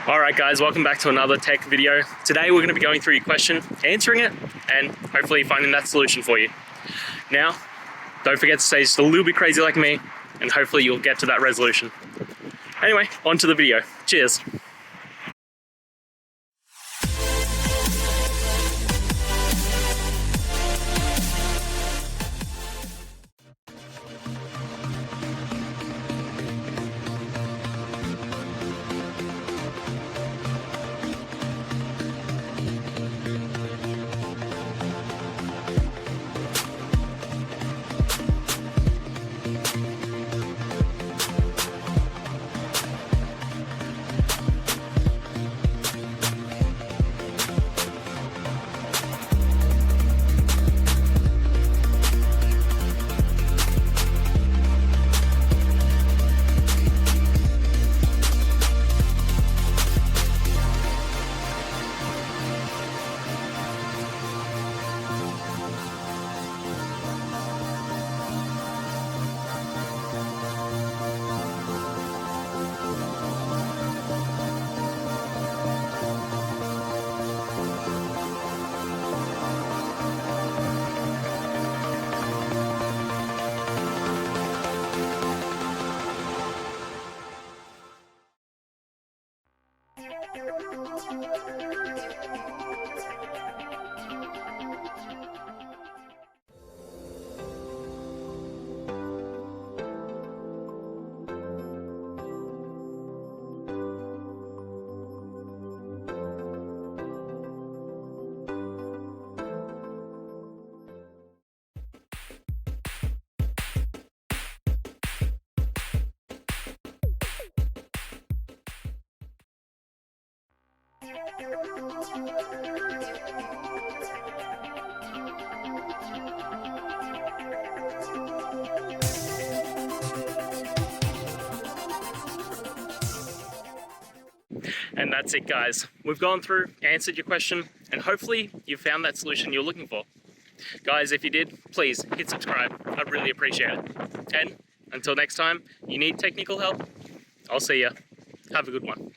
Alright guys, welcome back to another tech video. Today we're going to be going through your question, answering it, and hopefully finding that solution for you. Now, don't forget to stay just a little bit crazy like me, and hopefully you'll get to that resolution. Anyway, on to the video. Cheers! And that's it guys. We've gone through, answered your question, and hopefully you found that solution you're looking for. Guys, if you did, please hit subscribe. I'd really appreciate it. And until next time, you need technical help, I'll see ya. Have a good one.